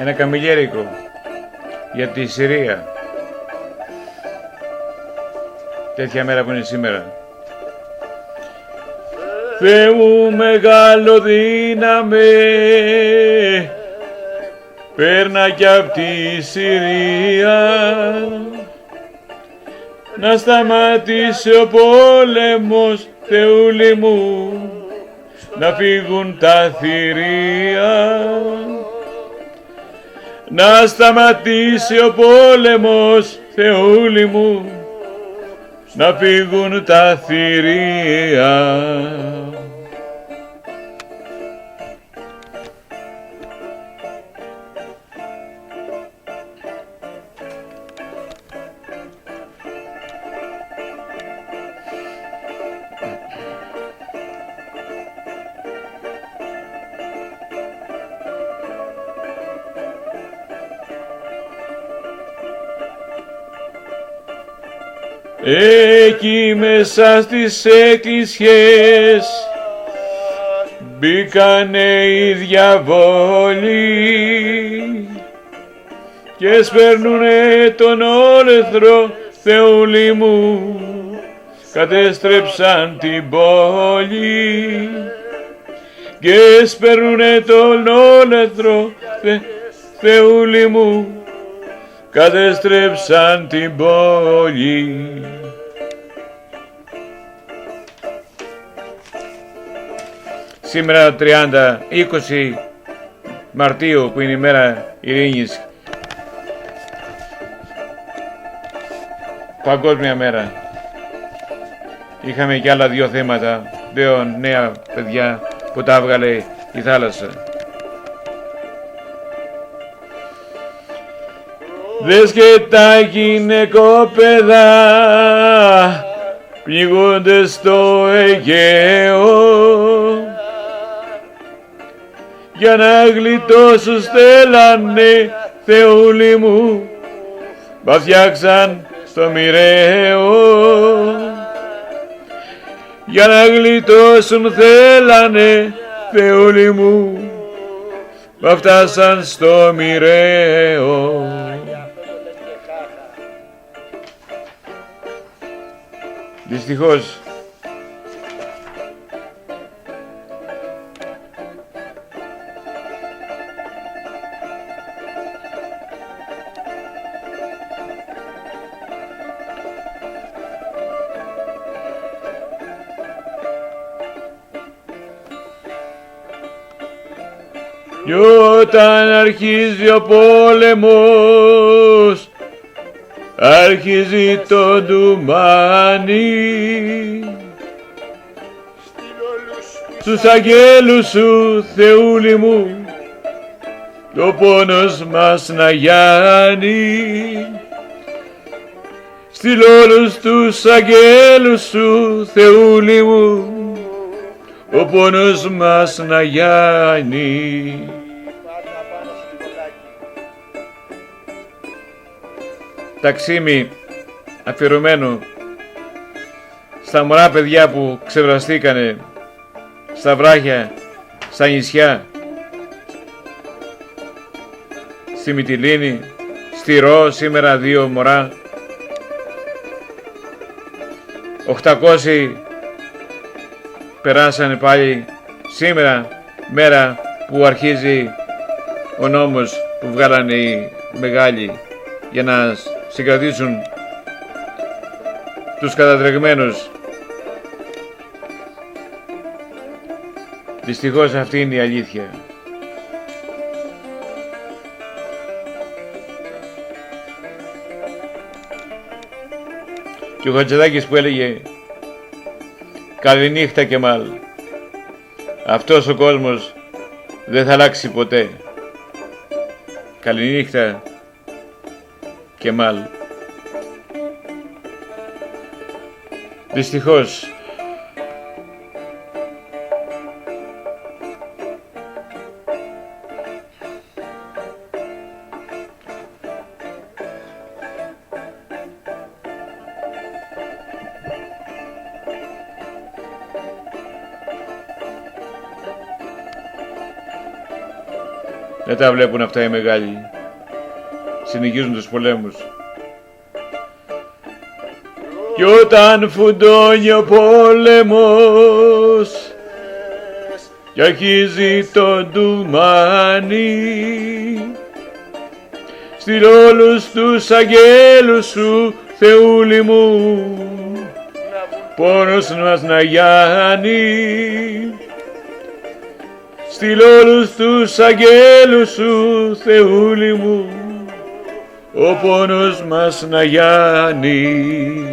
ένα καμιλιέρικο για τη Συρία. Τέτοια μέρα που είναι σήμερα. Θεέ μου μεγάλο δύναμε, πέρνα κι απ' τη Συρία, να σταματήσει ο πόλεμος, Θεούλη μου, να φύγουν τα θηρία. Να σταματήσει ο πόλεμος, Θεούλη μου, να φύγουν τα θηρία. Εκεί μέσα στις εκκλησιές μπήκανε οι διαβόλοι και σπέρνουνε τον όλεθρο, Θεούλη μου, κατέστρεψαν την πόλη και σπέρνουνε τον όλεθρο, Θεούλη μου, κατέστρεψαν την πόλη. Σήμερα 20 Μαρτίου που είναι η μέρα ειρήνης, παγκόσμια μέρα. Είχαμε και άλλα δύο θέματα, δύο νέα παιδιά που τα έβγαλε η θάλασσα. Δες και τα γυναικόπαιδα πνιγούνται στο Αιγαίο, για να γλιτώσουν στέλνανε, Θεούλη μου, μα φτιάξαν στο μοιραίο. Για να γλιτώσουν θέλανε, Θεούλη μου, μα φτάσαν στο μοιραίο. Δυστυχώς κι όταν αρχίζει ο πόλεμος, αρχίζει το ντουμάνι, στους αγγέλους σου, Θεούλη μου, το πόνος μας να γιάνει. Στείλ όλους τους αγγέλους σου, Θεούλη μου, ο πόνος μας να γιάνει. Ταξίμι αφιερωμένο στα μωρά παιδιά που ξεβραστήκανε στα βράχια, στα νησιά, στη Μυτιλήνη, στη Ρο, σήμερα 2 μωρά, 800 περάσανε πάλι σήμερα, μέρα που αρχίζει ο νόμος που βγάλανε οι μεγάλοι για να συγκρατήσουν τους κατατρεγμένους. Δυστυχώς αυτή είναι η αλήθεια. Και ο Χατζηδάκης που έλεγε «Καληνύχτα Κεμάλ, αυτός ο κόσμος δεν θα αλλάξει ποτέ». Καληνύχτα Κεμάλ. Δυστυχώς Δεν τα βλέπουν αυτά οι μεγάλοι. Συνεχίζουν τους πολέμους. Κι όταν φουντώνει ο πόλεμος κι αρχίζει το ντουμάνι, στείλ' όλους τους αγγέλους σου, Θεούλη μου, πόνος μας να γιάνει. Στείλ' όλους τους αγγέλους σου, Θεούλη μου, ο πόνος μας να γιάνει.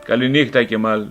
Καληνύχτα, Κεμάλ.